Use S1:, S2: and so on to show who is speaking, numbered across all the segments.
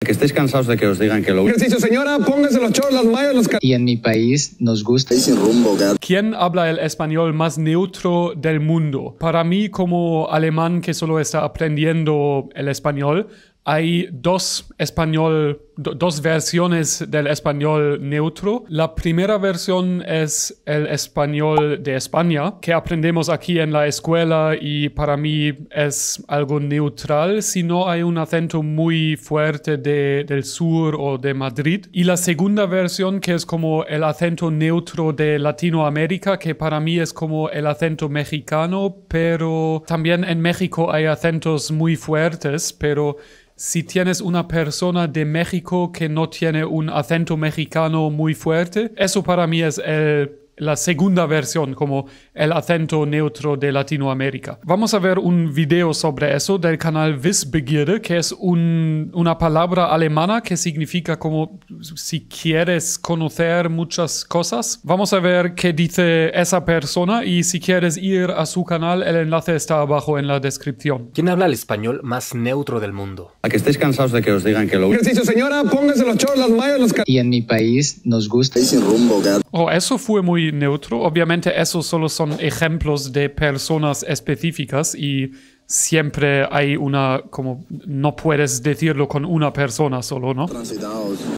S1: Que estéis cansados de que os digan que lo...
S2: Ejercicio, señora, pónganse los shorts, las mallas, los...
S3: Y en mi país nos gusta.
S4: ¿Quién habla el español más neutro del mundo? Para mí, como alemán que solo está aprendiendo el español, hay dos versiones del español neutro. La primera versión es el español de España, que aprendemos aquí en la escuela y para mí es algo neutral si no hay un acento muy fuerte del sur o de Madrid. Y la segunda versión, que es como el acento neutro de Latinoamérica, que para mí es como el acento mexicano, pero también en México hay acentos muy fuertes, pero si tienes una persona de México que no tiene un acento mexicano muy fuerte, eso para mí es la segunda versión, como el acento neutro de Latinoamérica. Vamos a ver un video sobre eso del canal Wissbegierde, que es una palabra alemana que significa como si quieres conocer muchas cosas. Vamos a ver qué dice esa persona y si quieres ir a su canal, el enlace está abajo en la descripción.
S5: ¿Quién habla el español más neutro del mundo?
S1: A que estéis cansados de que os digan que lo...
S2: Ejercicio, señora, pónganse los shorts, las mallas, los...
S3: Y en mi país nos gusta.
S4: Oh, eso fue muy neutro. Obviamente esos solo son ejemplos de personas específicas y siempre hay como no puedes decirlo con una persona solo, ¿no?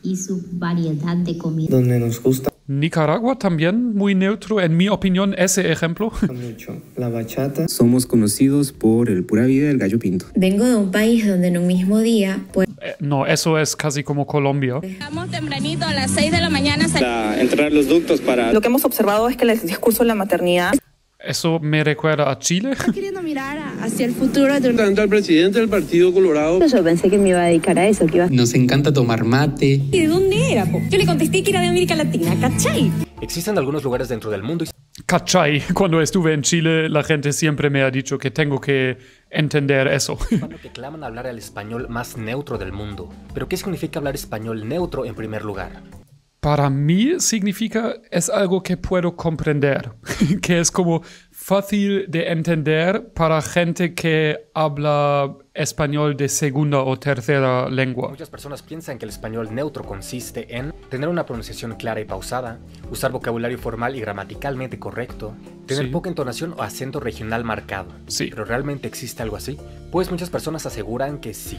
S6: Y su variedad de comida.
S7: Donde nos gusta
S4: Nicaragua también muy neutro, en mi opinión, ese ejemplo.
S7: mucho la bachata. Somos conocidos por el pura vida del gallo pinto.
S6: Vengo de un país donde en un mismo día, pues...
S4: No, eso es casi como Colombia.
S8: Estamos tempranito a las 6 de la mañana.
S9: Entrar los ductos para...
S10: Lo que hemos observado es que el discurso de la maternidad...
S4: Eso me recuerda a Chile.
S8: Estoy queriendo mirar hacia el futuro de...
S9: Tanto al presidente del Partido Colorado.
S10: Yo pensé que me iba a dedicar a eso, que iba...
S7: Nos encanta tomar mate.
S8: ¿Y de dónde era, po? Yo le contesté que era de América Latina, ¿cachai?
S5: Existen algunos lugares dentro del mundo y...
S4: ¿Cachai? Cuando estuve en Chile, la gente siempre me ha dicho que tengo que entender eso.
S5: que claman hablar el español más neutro del mundo. ¿Pero qué significa hablar español neutro en primer lugar?
S4: Para mí significa es algo que puedo comprender, que es como fácil de entender para gente que habla español de segunda o tercera lengua.
S5: Muchas personas piensan que el español neutro consiste en tener una pronunciación clara y pausada, usar vocabulario formal y gramaticalmente correcto, tener poca entonación o acento regional marcado.
S4: Sí.
S5: ¿Pero realmente existe algo así? Pues muchas personas aseguran que sí.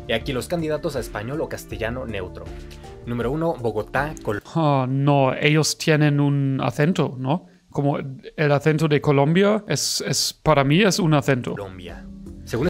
S5: Y aquí los candidatos a español o castellano neutro. Número 1, Bogotá, Colombia.
S4: No, ellos tienen un acento, ¿no? Como el acento de Colombia, para mí es un acento.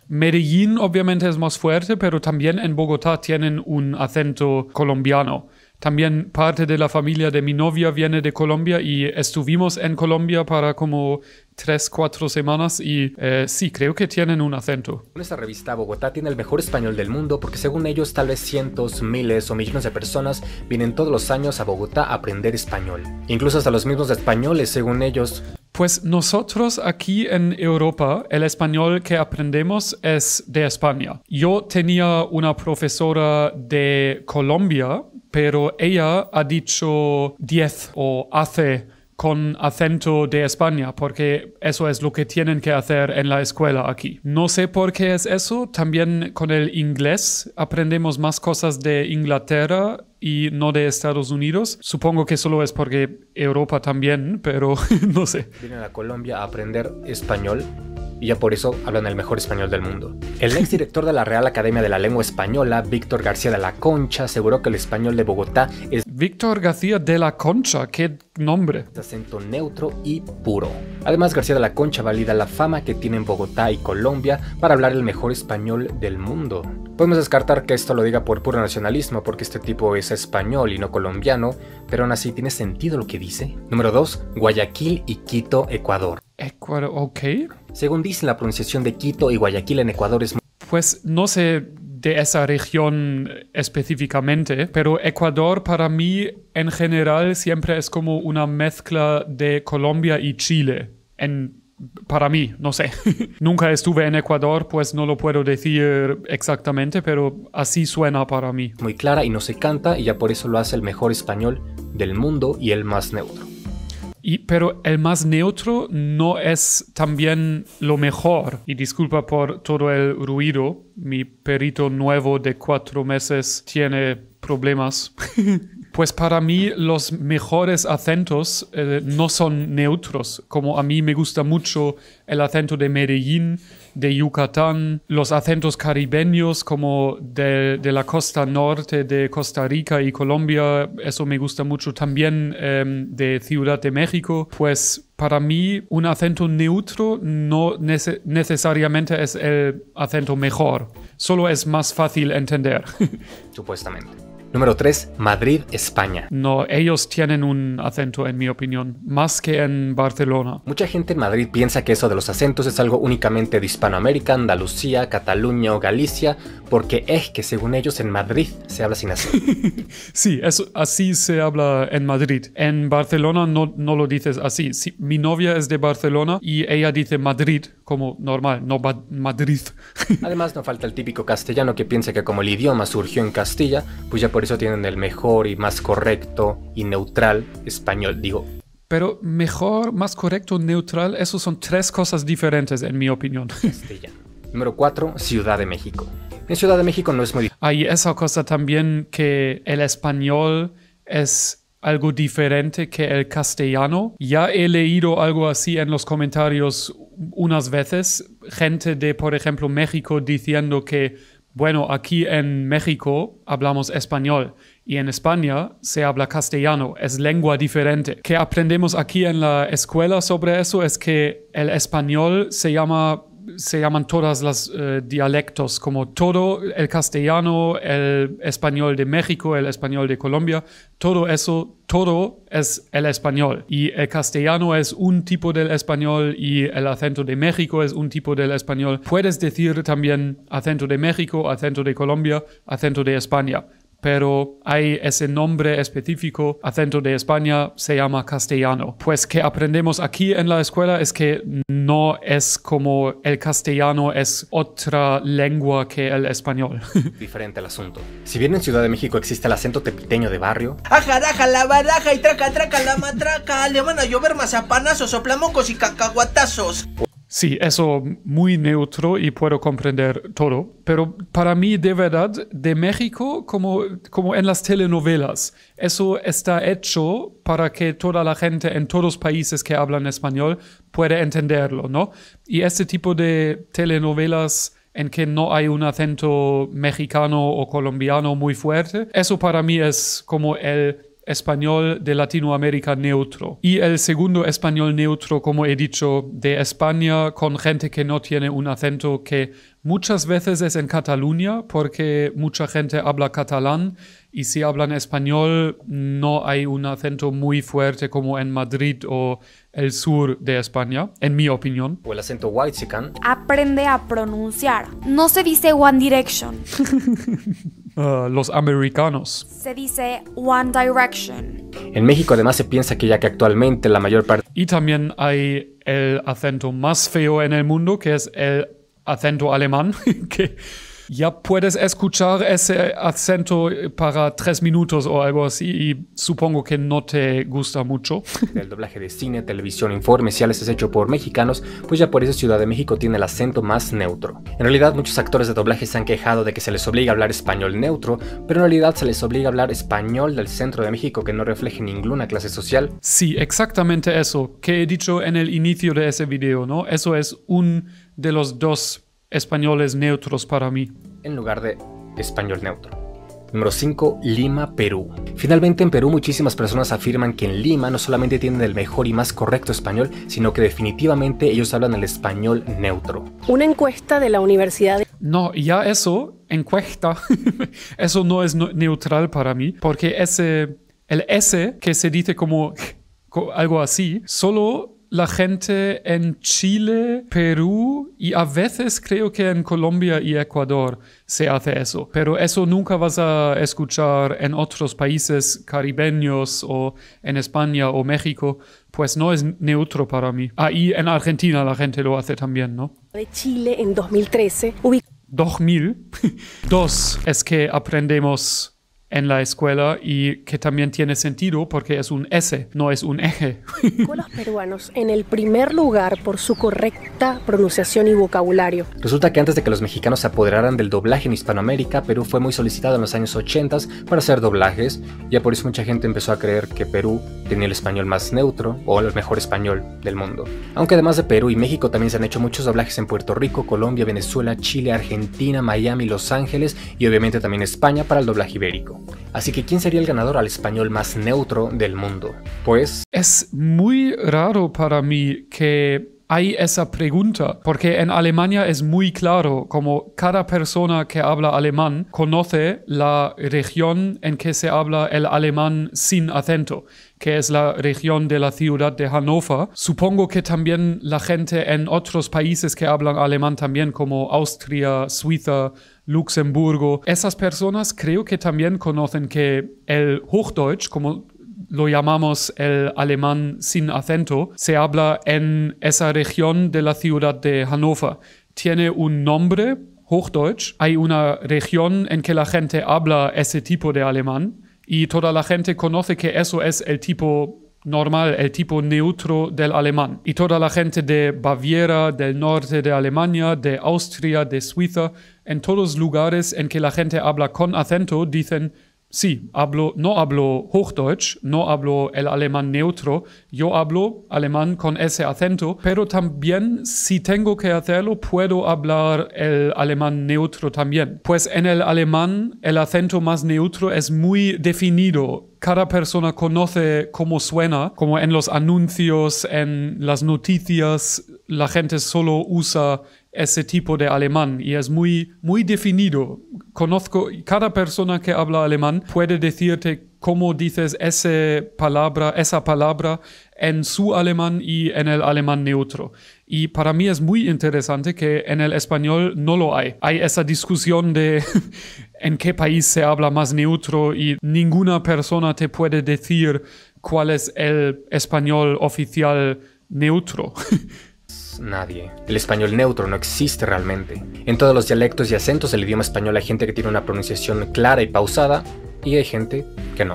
S4: Medellín obviamente es más fuerte, pero también en Bogotá tienen un acento colombiano. También parte de la familia de mi novia viene de Colombia y estuvimos en Colombia para como 3-4 semanas y sí, creo que tienen un acento.
S5: En esta revista, Bogotá tiene el mejor español del mundo porque según ellos tal vez cientos, miles o millones de personas vienen todos los años a Bogotá a aprender español. Incluso hasta los mismos españoles, según ellos.
S4: Pues nosotros aquí en Europa, el español que aprendemos es de España. Yo tenía una profesora de Colombia, pero ella ha dicho 10 o hace con acento de España, porque eso es lo que tienen que hacer en la escuela aquí. No sé por qué es eso. También con el inglés aprendemos más cosas de Inglaterra y no de Estados Unidos. Supongo que solo es porque Europa también, pero no sé.
S5: Vienen a Colombia a aprender español y ya por eso hablan el mejor español del mundo. El exdirector de la Real Academia de la Lengua Española, Víctor García de la Concha, aseguró que el español de Bogotá es...
S4: Víctor García de la Concha, qué nombre.
S5: Acento neutro y puro. Además, García de la Concha valida la fama que tienen Bogotá y Colombia para hablar el mejor español del mundo. Podemos descartar que esto lo diga por puro nacionalismo, porque este tipo es español y no colombiano, pero aún así tiene sentido lo que dice. Número 2, Guayaquil y Quito, Ecuador.
S4: Ecuador, ok.
S5: Según dicen, la pronunciación de Quito y Guayaquil en Ecuador es...
S4: Pues no sé de esa región específicamente, pero Ecuador para mí en general siempre es como una mezcla de Colombia y Chile. Para mí, no sé. Nunca estuve en Ecuador, pues no lo puedo decir exactamente, pero así suena para mí.
S5: Muy clara y no se canta, y ya por eso lo hace el mejor español del mundo y el más neutro.
S4: Pero el más neutro no es también lo mejor. Y disculpa por todo el ruido. Mi perrito nuevo de 4 meses tiene problemas. Pues para mí los mejores acentos no son neutros. Como a mí me gusta mucho el acento de Medellín, de Yucatán, los acentos caribeños como de la costa norte de Costa Rica y Colombia, eso me gusta mucho también de Ciudad de México. Pues para mí un acento neutro no necesariamente es el acento mejor, solo es más fácil entender.
S5: Supuestamente. Número 3, Madrid, España.
S4: No, ellos tienen un acento, en mi opinión, más que en Barcelona.
S5: Mucha gente en Madrid piensa que eso de los acentos es algo únicamente de Hispanoamérica, Andalucía, Cataluña o Galicia, porque es que según ellos en Madrid se habla sin acento.
S4: Sí, así se habla en Madrid. En Barcelona no lo dices así. Sí, mi novia es de Barcelona y ella dice Madrid como normal, no Madrid.
S5: Además no falta el típico castellano que piensa que como el idioma surgió en Castilla, pues ya por eso tienen el mejor y más correcto y neutral español, digo.
S4: Pero mejor, más correcto, neutral, esos son 3 cosas diferentes en mi opinión.
S5: Castellano. Número 4, Ciudad de México. En Ciudad de México no es muy difícil.
S4: Hay esa cosa también que el español es algo diferente que el castellano. Ya he leído algo así en los comentarios unas veces. Gente de, por ejemplo, México diciendo que bueno, aquí en México hablamos español y en España se habla castellano, es lengua diferente. Que aprendemos aquí en la escuela sobre eso es que el español se llaman todas las dialectos, como todo el castellano, el español de México, el español de Colombia, todo eso, todo es el español. Y el castellano es un tipo del español y el acento de México es un tipo del español. Puedes decir también acento de México, acento de Colombia, acento de España. Pero hay ese nombre específico, acento de España, se llama castellano. Pues que aprendemos aquí en la escuela es que no es como el castellano es otra lengua que el español.
S5: Diferente el asunto. Si bien en Ciudad de México existe el acento tepiteño de barrio,
S11: ajaraja la baraja y traca traca la matraca, le van a llover mazapanazos, soplamocos y cacahuatazos.
S4: Sí, eso muy neutro y puedo comprender todo. Pero para mí, de verdad, de México, como en las telenovelas, eso está hecho para que toda la gente en todos los países que hablan español pueda entenderlo, ¿no? Y este tipo de telenovelas en que no hay un acento mexicano o colombiano muy fuerte, eso para mí es como el español de Latinoamérica neutro. Y el segundo español neutro, como he dicho, de España, con gente que no tiene un acento que muchas veces es en Cataluña, porque mucha gente habla catalán, y si hablan español no hay un acento muy fuerte como en Madrid o el sur de España, en mi opinión.
S5: O el acento whitexican.
S12: Aprende a pronunciar. No se dice One Direction.
S4: Los americanos.
S12: Se dice One Direction.
S5: En México además se piensa que ya que actualmente la mayor parte...
S4: Y también hay el acento más feo en el mundo, que es el acento alemán, que ya puedes escuchar ese acento para 3 minutos o algo así y supongo que no te gusta mucho.
S5: El doblaje de cine, televisión, informes es hecho por mexicanos, pues ya por eso Ciudad de México tiene el acento más neutro. En realidad muchos actores de doblaje se han quejado de que se les obliga a hablar español neutro, pero en realidad se les obliga a hablar español del centro de México que no refleje ninguna clase social.
S4: Sí, exactamente eso que he dicho en el inicio de ese video, ¿no? Eso es un de los 2 españoles neutros para mí.
S5: En lugar de español neutro. Número 5, Lima, Perú. Finalmente en Perú muchísimas personas afirman que en Lima no solamente tienen el mejor y más correcto español, sino que definitivamente ellos hablan el español neutro.
S10: Una encuesta de la Universidad de...
S4: No, ya eso, encuesta, eso no es neutral para mí, porque el S que se dice como algo así, solo la gente en Chile, Perú y a veces creo que en Colombia y Ecuador se hace eso. Pero eso nunca vas a escuchar en otros países caribeños o en España o México, pues no es neutro para mí. Ahí en Argentina la gente lo hace también, ¿no?
S10: De Chile en 2013.
S4: 2000. 2 es que aprendemos en la escuela y que también tiene sentido porque es un S, no es un eje.
S10: Con los peruanos en el primer lugar por su correcta pronunciación y vocabulario.
S5: Resulta que antes de que los mexicanos se apoderaran del doblaje en Hispanoamérica, Perú fue muy solicitado en los años 80 para hacer doblajes, ya por eso mucha gente empezó a creer que Perú tenía el español más neutro o el mejor español del mundo. Aunque además de Perú y México también se han hecho muchos doblajes en Puerto Rico, Colombia, Venezuela, Chile, Argentina, Miami, Los Ángeles y obviamente también España para el doblaje ibérico. Así que ¿quién sería el ganador al español más neutro del mundo? Pues
S4: es muy raro para mí que hay esa pregunta, porque en Alemania es muy claro, como cada persona que habla alemán conoce la región en que se habla el alemán sin acento, que es la región de la ciudad de Hannover. Supongo que también la gente en otros países que hablan alemán también, como Austria, Suiza, Luxemburgo, esas personas creo que también conocen que el Hochdeutsch, como lo llamamos el alemán sin acento, se habla en esa región de la ciudad de Hannover. Tiene un nombre, Hochdeutsch. Hay una región en que la gente habla ese tipo de alemán y toda la gente conoce que eso es el tipo normal, el tipo neutro del alemán. Y toda la gente de Baviera, del norte de Alemania, de Austria, de Suiza, en todos lugares en que la gente habla con acento, dicen: sí, no hablo Hochdeutsch, no hablo el alemán neutro, yo hablo alemán con ese acento, pero también si tengo que hacerlo, puedo hablar el alemán neutro también. Pues en el alemán el acento más neutro es muy definido. Cada persona conoce cómo suena, como en los anuncios, en las noticias, la gente solo usa ese tipo de alemán y es muy, muy definido. Cada persona que habla alemán puede decirte cómo dices esa palabra en su alemán y en el alemán neutro. Y para mí es muy interesante que en el español no lo hay. Hay esa discusión de en qué país se habla más neutro y ninguna persona te puede decir cuál es el español oficial neutro.
S5: Nadie. El español neutro no existe realmente. En todos los dialectos y acentos del idioma español hay gente que tiene una pronunciación clara y pausada y hay gente que no.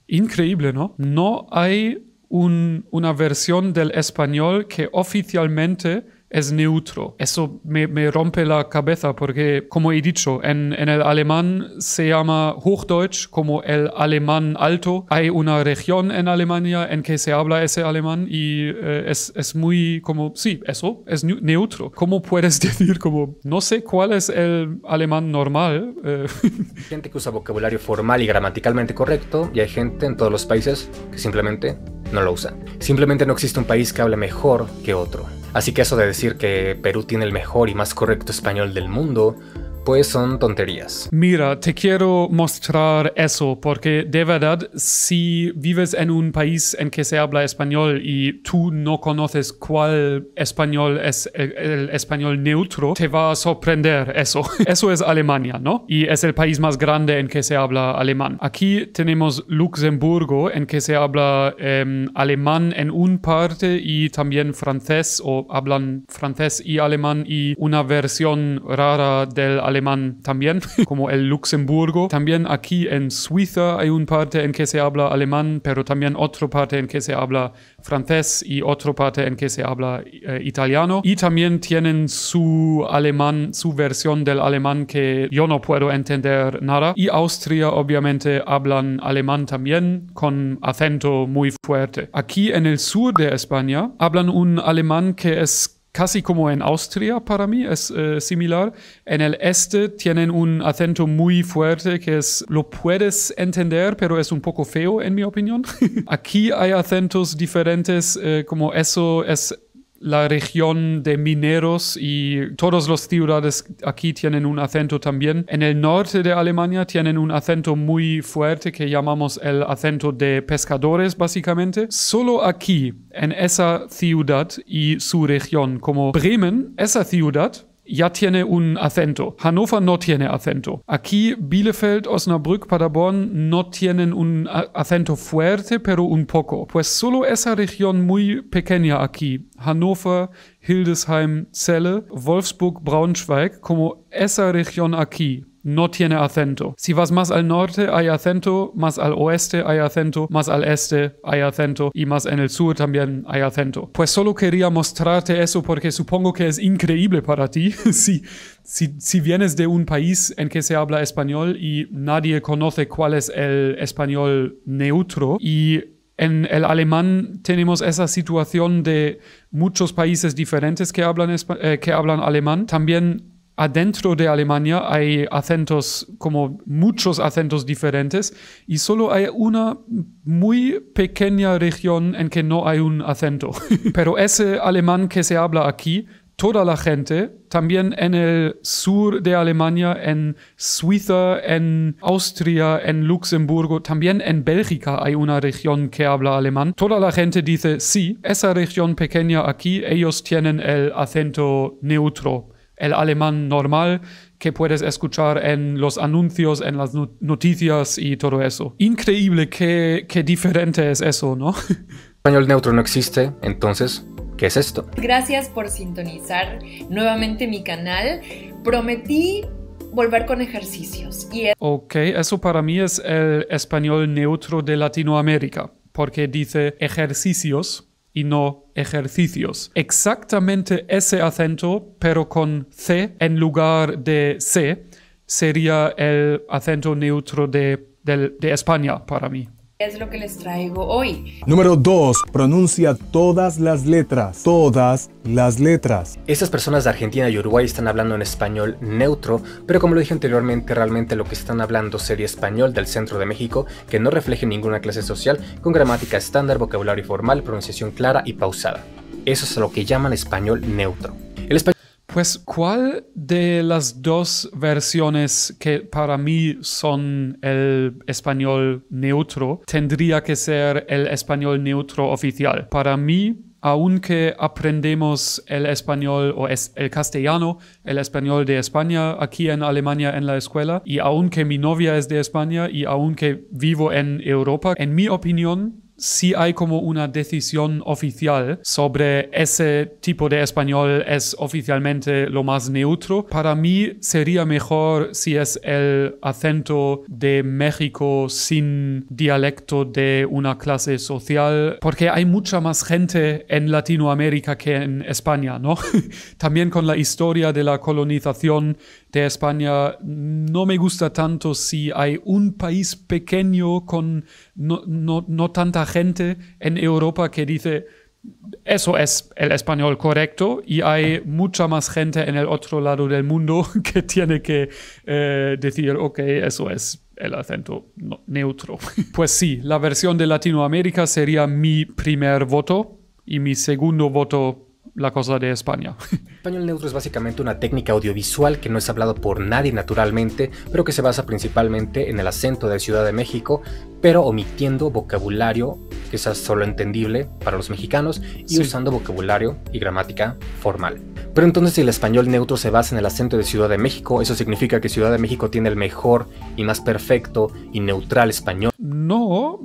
S4: Increíble, ¿no? No hay una versión del español que oficialmente es neutro. Eso me rompe la cabeza porque, como he dicho, en el alemán se llama Hochdeutsch como el alemán alto. Hay una región en Alemania en que se habla ese alemán y es muy como, sí, eso es neutro. ¿Cómo puedes decir como, no sé cuál es el alemán normal?
S5: Hay gente que usa vocabulario formal y gramaticalmente correcto y hay gente en todos los países que simplemente no lo usa. Simplemente no existe un país que hable mejor que otro. Así que eso de decir que Perú tiene el mejor y más correcto español del mundo, pues son tonterías.
S4: Mira, te quiero mostrar eso porque de verdad, si vives en un país en que se habla español y tú no conoces cuál español es el español neutro, te va a sorprender eso. Eso es Alemania, ¿no? Y es el país más grande en que se habla alemán. Aquí tenemos Luxemburgo, en que se habla alemán en una parte y también francés, o hablan francés y alemán y una versión rara del alemán también, como el Luxemburgo. También aquí en Suiza hay una parte en que se habla alemán, pero también otra parte en que se habla francés y otra parte en que se habla italiano. Y también tienen su alemán, su versión del alemán que yo no puedo entender nada. Y Austria obviamente hablan alemán también con acento muy fuerte. Aquí en el sur de España hablan un alemán que es casi como en Austria para mí, es similar. En el este tienen un acento muy fuerte que lo puedes entender, pero es un poco feo en mi opinión. Aquí hay acentos diferentes, como eso es la región de mineros y todas las ciudades aquí tienen un acento también. En el norte de Alemania tienen un acento muy fuerte que llamamos el acento de pescadores básicamente. Solo aquí, en esa ciudad y su región, como Bremen, esa ciudad ya tiene un acento. Hannover no tiene acento. Aquí Bielefeld, Osnabrück, Paderborn no tienen un acento fuerte, pero un poco. Pues solo esa región muy pequeña aquí, Hannover, Hildesheim, Celle, Wolfsburg, Braunschweig, como esa región aquí, no tiene acento. Si vas más al norte hay acento, más al oeste hay acento, más al este hay acento y más en el sur también hay acento. Pues solo quería mostrarte eso porque supongo que es increíble para ti si vienes de un país en que se habla español y nadie conoce cuál es el español neutro. Y en el alemán tenemos esa situación de muchos países diferentes que hablan alemán. También adentro de Alemania hay acentos, como muchos acentos diferentes, y solo hay una muy pequeña región en que no hay un acento. Pero ese alemán que se habla aquí, toda la gente, también en el sur de Alemania, en Suiza, en Austria, en Luxemburgo, también en Bélgica hay una región que habla alemán. Toda la gente dice, sí, esa región pequeña aquí, ellos tienen el acento neutro, el alemán normal que puedes escuchar en los anuncios, en las noticias y todo eso. Increíble qué diferente es eso, ¿no?
S5: Español neutro no existe, entonces, ¿qué es esto?
S13: Gracias por sintonizar nuevamente mi canal. Prometí volver con ejercicios.
S4: Ok, eso para mí es el español neutro de Latinoamérica, porque dice ejercicios y no ejercicios. Exactamente ese acento, pero con C en lugar de C, sería el acento neutro de España para mí.
S13: Es lo que les traigo hoy.
S14: Número 2. Pronuncia todas las letras. Todas las letras.
S5: Estas personas de Argentina y Uruguay están hablando en español neutro, pero como lo dije anteriormente, realmente lo que están hablando sería español del centro de México, que no refleje ninguna clase social, con gramática estándar, vocabulario formal, pronunciación clara y pausada. Eso es lo que llaman español neutro.
S4: Pues, ¿cuál de las dos versiones que para mí son el español neutro tendría que ser el español neutro oficial? Para mí, aunque aprendemos el español o el castellano, el español de España aquí en Alemania en la escuela, y aunque mi novia es de España y aunque vivo en Europa, en mi opinión, sí hay como una decisión oficial sobre ese tipo de español es oficialmente lo más neutro. Para mí sería mejor si es el acento de México sin dialecto de una clase social, porque hay mucha más gente en Latinoamérica que en España, ¿no? También con la historia de la colonización de España, no me gusta tanto si hay un país pequeño con no tanta gente en Europa que dice eso es el español correcto y hay mucha más gente en el otro lado del mundo que tiene que decir ok, eso es el acento neutro. Pues sí, la versión de Latinoamérica sería mi primer voto y mi segundo voto la cosa de España.
S5: Español neutro es básicamente una técnica audiovisual que no es hablado por nadie naturalmente, pero que se basa principalmente en el acento de Ciudad de México, pero omitiendo vocabulario que sea solo entendible para los mexicanos y usando vocabulario y gramática formal. Pero entonces, si el español neutro se basa en el acento de Ciudad de México, ¿eso significa que Ciudad de México tiene el mejor y más perfecto y neutral español?
S4: No,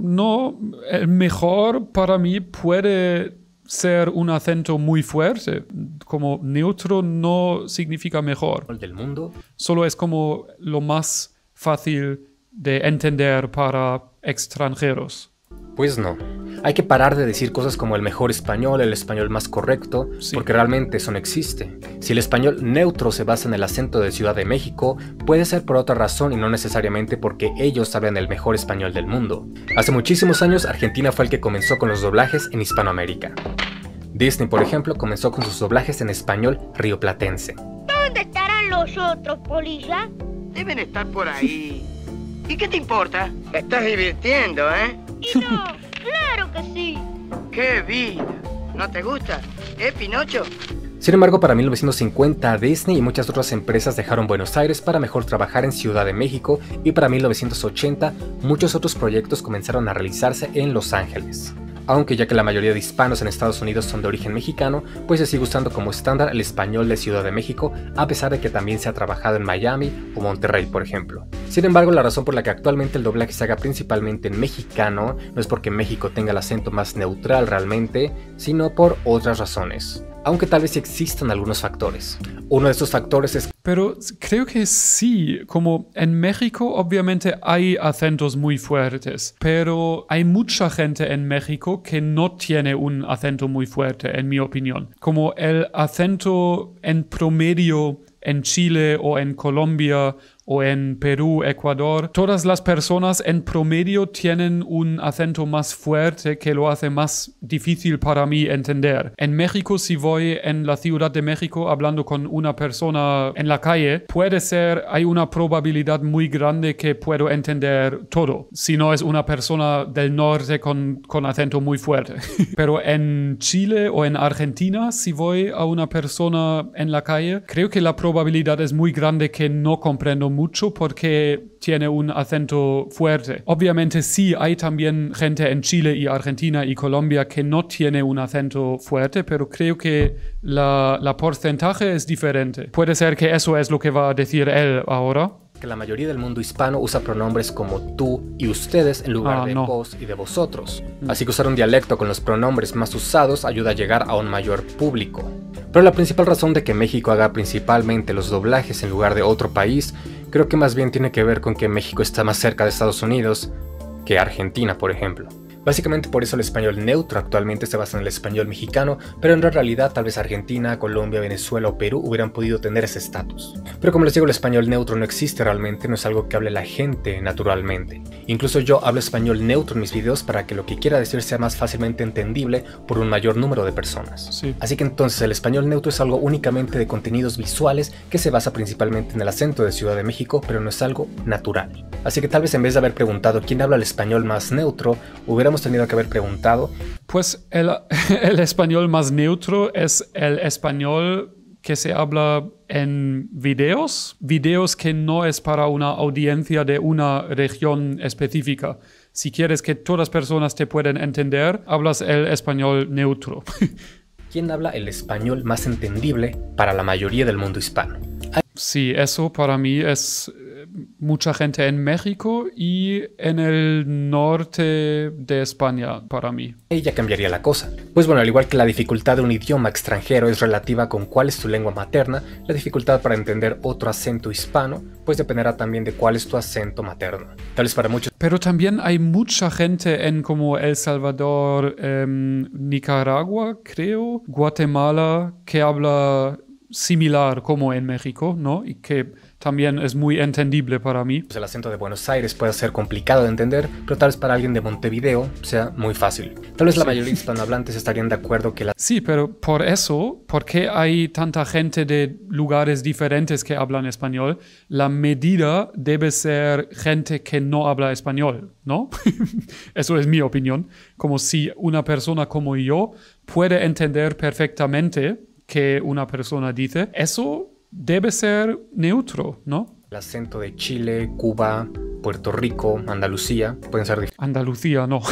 S4: el mejor para mí puede ser un acento muy fuerte. Como neutro no significa mejor.
S5: Del mundo.
S4: Solo es como lo más fácil de entender para extranjeros.
S5: Pues no. Hay que parar de decir cosas como el mejor español, el español más correcto, porque realmente eso no existe. Si el español neutro se basa en el acento de Ciudad de México, puede ser por otra razón y no necesariamente porque ellos hablan el mejor español del mundo. Hace muchísimos años, Argentina fue el que comenzó con los doblajes en Hispanoamérica. Disney, por ejemplo, comenzó con sus doblajes en español rioplatense.
S15: ¿Dónde estarán los otros, polilla?
S16: Deben estar por ahí. ¿Y qué te importa? Te estás divirtiendo, ¿eh?
S15: Y no, claro que sí.
S16: ¡Qué vida! ¿No te gusta? Pinocho?
S5: Sin embargo, para 1950, Disney y muchas otras empresas dejaron Buenos Aires para mejor trabajar en Ciudad de México, y para 1980, muchos otros proyectos comenzaron a realizarse en Los Ángeles. Aunque ya que la mayoría de hispanos en Estados Unidos son de origen mexicano, pues se sigue usando como estándar el español de Ciudad de México, a pesar de que también se ha trabajado en Miami o Monterrey, por ejemplo. Sin embargo, la razón por la que actualmente el doblaje se haga principalmente en mexicano no es porque México tenga el acento más neutral realmente, sino por otras razones. aunque tal vez existan algunos factores. Uno de estos factores es...
S4: Pero creo que sí, como en México obviamente hay acentos muy fuertes, pero hay mucha gente en México que no tiene un acento muy fuerte, en mi opinión. Como el acento en promedio en Chile o en Colombia o en Perú, Ecuador, todas las personas en promedio tienen un acento más fuerte que lo hace más difícil para mí entender. En México, si voy en la Ciudad de México hablando con una persona en la calle, puede ser, hay una probabilidad muy grande que puedo entender todo, si no es una persona del norte con acento muy fuerte. Pero en Chile o en Argentina, si voy a una persona en la calle, creo que la probabilidad es muy grande que no comprendo mucho porque tiene un acento fuerte. Obviamente sí hay también gente en Chile y Argentina y Colombia que no tiene un acento fuerte, pero creo que la porcentaje es diferente. Puede ser que eso es lo que va a decir él ahora.
S5: Que la mayoría del mundo hispano usa pronombres como tú y ustedes en lugar de vos y de vosotros. Así que usar un dialecto con los pronombres más usados ayuda a llegar a un mayor público. Pero la principal razón de que México haga principalmente los doblajes en lugar de otro país, creo que más bien tiene que ver con que México está más cerca de Estados Unidos que Argentina, por ejemplo. Básicamente por eso el español neutro actualmente se basa en el español mexicano, pero en realidad tal vez Argentina, Colombia, Venezuela o Perú hubieran podido tener ese estatus. Pero como les digo, el español neutro no existe realmente, no es algo que hable la gente naturalmente. Incluso yo hablo español neutro en mis videos para que lo que quiera decir sea más fácilmente entendible por un mayor número de personas.
S4: Sí.
S5: Así que entonces el español neutro es algo únicamente de contenidos visuales que se basa principalmente en el acento de Ciudad de México, pero no es algo natural. Así que tal vez en vez de haber preguntado quién habla el español más neutro, hubiéramos tenido que haber preguntado.
S4: Pues el español más neutro es el español que se habla en videos que no es para una audiencia de una región específica. Si quieres que todas las personas te puedan entender, hablas el español neutro.
S5: ¿Quién habla el español más entendible para la mayoría del mundo hispano?
S4: Sí, eso para mí es mucha gente en México y en el norte de España para mí.
S5: Ella cambiaría la cosa. Pues bueno, al igual que la dificultad de un idioma extranjero es relativa con cuál es tu lengua materna, la dificultad para entender otro acento hispano pues dependerá también de cuál es tu acento materno. Tal vez para muchos.
S4: Pero también hay mucha gente en como El Salvador, Nicaragua, creo, Guatemala, que habla similar como en México, ¿no? Y que también es muy entendible para mí.
S5: El acento de Buenos Aires puede ser complicado de entender, pero tal vez para alguien de Montevideo sea muy fácil. Tal vez la mayoría de hispanohablantes estarían de acuerdo que
S4: Sí, pero por eso, porque hay tanta gente de lugares diferentes que hablan español, la medida debe ser gente que no habla español, ¿no? Eso es mi opinión. Como si una persona como yo puede entender perfectamente que una persona dice, eso debe ser neutro, ¿no?
S5: El acento de Chile, Cuba, Puerto Rico, Andalucía pueden ser difíciles.
S4: Andalucía, no.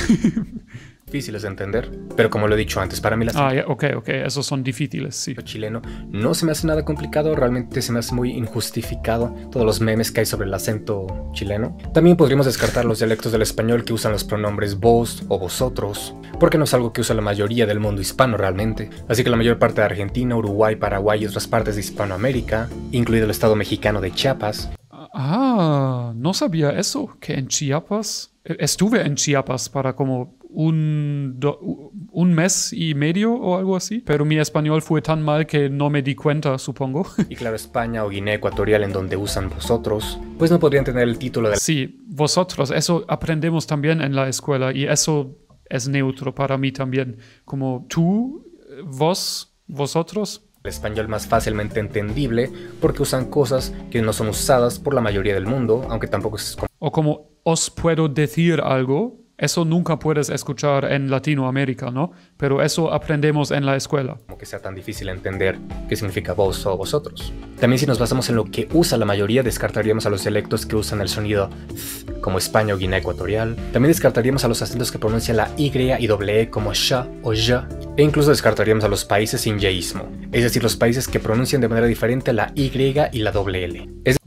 S5: Difíciles de entender, pero como lo he dicho antes, para mí las
S4: ok, esos son difíciles, sí.
S5: El chileno no se me hace nada complicado, realmente se me hace muy injustificado todos los memes que hay sobre el acento chileno. También podríamos descartar los dialectos del español que usan los pronombres vos o vosotros, porque no es algo que usa la mayoría del mundo hispano realmente. Así que la mayor parte de Argentina, Uruguay, Paraguay y otras partes de Hispanoamérica, incluido el estado mexicano de Chiapas.
S4: No sabía eso, que en Chiapas, estuve en Chiapas para como un mes y medio o algo así, pero mi español fue tan mal que no me di cuenta, supongo.
S5: Y claro, España o Guinea Ecuatorial, en donde usan vosotros, pues no podrían tener el título de...
S4: Sí, vosotros, eso aprendemos también en la escuela y eso es neutro para mí también, como tú, vos, vosotros.
S5: El español más fácilmente entendible porque usan cosas que no son usadas por la mayoría del mundo, aunque tampoco es...
S4: O como os puedo decir algo, eso nunca puedes escuchar en Latinoamérica, ¿no? Pero eso aprendemos en la escuela.
S5: Como que sea tan difícil entender qué significa vos o vosotros. También si nos basamos en lo que usa la mayoría, descartaríamos a los dialectos que usan el sonido th, como España o Guinea Ecuatorial. También descartaríamos a los acentos que pronuncian la Y y doble E como sha o ya. E incluso descartaríamos a los países sin yeísmo, es decir, los países que pronuncian de manera diferente la Y y la doble L. Es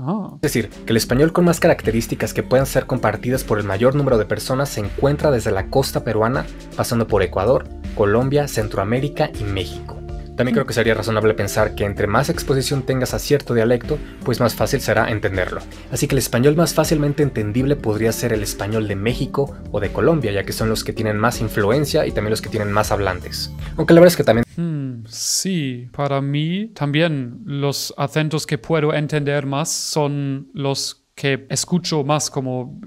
S5: decir, que el español con más características que puedan ser compartidas por el mayor número de personas se encuentra desde la costa peruana, pasando por Ecuador, Colombia, Centroamérica y México. También creo que sería razonable pensar que entre más exposición tengas a cierto dialecto, pues más fácil será entenderlo. Así que el español más fácilmente entendible podría ser el español de México o de Colombia, ya que son los que tienen más influencia y también los que tienen más hablantes. Aunque la verdad es que también...
S4: Sí, para mí también los acentos que puedo entender más son los que escucho más como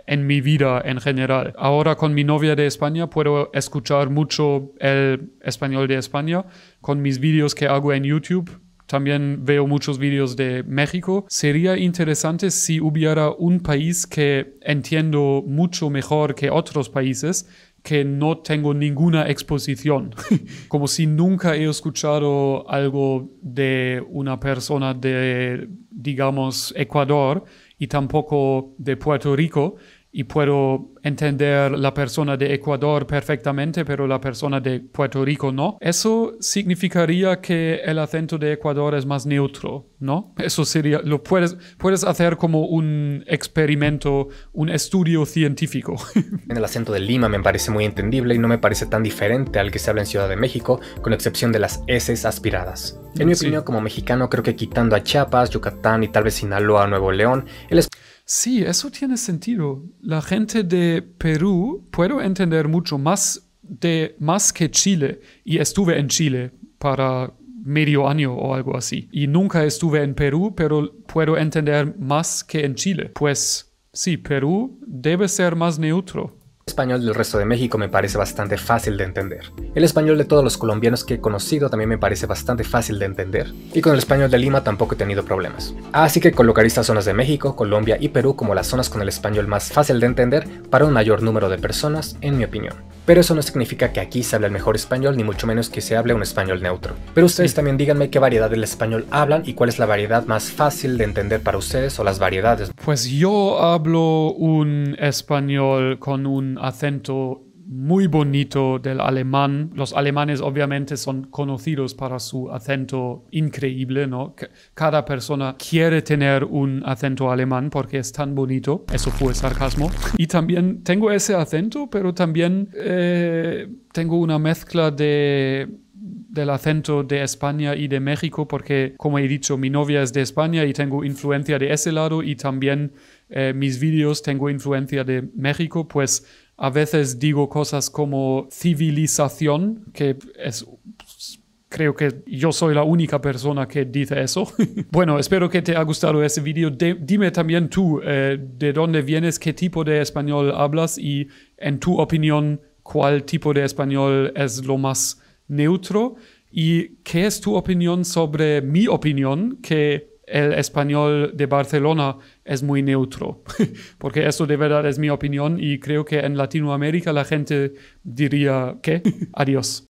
S4: en mi vida en general. Ahora con mi novia de España puedo escuchar mucho el español de España con mis vídeos que hago en YouTube. También veo muchos vídeos de México. Sería interesante si hubiera un país que entiendo mucho mejor que otros países que no tengo ninguna exposición. Como si nunca he escuchado algo de una persona de, digamos, Ecuador y tampoco de Puerto Rico, y puedo entender la persona de Ecuador perfectamente, pero la persona de Puerto Rico no. Eso significaría que el acento de Ecuador es más neutro, ¿no? Eso sería, lo puedes hacer como un experimento, un estudio científico.
S5: El acento de Lima me parece muy entendible y no me parece tan diferente al que se habla en Ciudad de México, con excepción de las S aspiradas. En mi opinión, como mexicano, creo que quitando a Chiapas, Yucatán y tal vez Sinaloa, Nuevo León,
S4: Sí, eso tiene sentido. La gente de Perú puedo entender mucho más que Chile. Y estuve en Chile para medio año o algo así. Y nunca estuve en Perú, pero puedo entender más que en Chile. Pues sí, Perú debe ser más neutro.
S5: El español del resto de México me parece bastante fácil de entender. El español de todos los colombianos que he conocido también me parece bastante fácil de entender. Y con el español de Lima tampoco he tenido problemas. Así que colocaré estas zonas de México, Colombia y Perú como las zonas con el español más fácil de entender para un mayor número de personas, en mi opinión. Pero eso no significa que aquí se hable el mejor español, ni mucho menos que se hable un español neutro. Pero ustedes también díganme qué variedad del español hablan y cuál es la variedad más fácil de entender para ustedes o las variedades.
S4: Pues yo hablo un español con un acento muy bonito del alemán. Los alemanes obviamente son conocidos para su acento increíble, ¿no? Cada persona quiere tener un acento alemán porque es tan bonito. Eso fue sarcasmo. Y también tengo ese acento, pero también tengo una mezcla del acento de España y de México porque, como he dicho, mi novia es de España y tengo influencia de ese lado, y también mis vídeos tengo influencia de México. Pues a veces digo cosas como civilización, que es... Creo que yo soy la única persona que dice eso. Bueno, espero que te haya gustado ese video. Dime también tú de dónde vienes, qué tipo de español hablas y, en tu opinión, cuál tipo de español es lo más neutro, y qué es tu opinión sobre mi opinión, que el español de Barcelona es muy neutro. Porque eso de verdad es mi opinión y creo que en Latinoamérica la gente diría ¿qué? Adiós.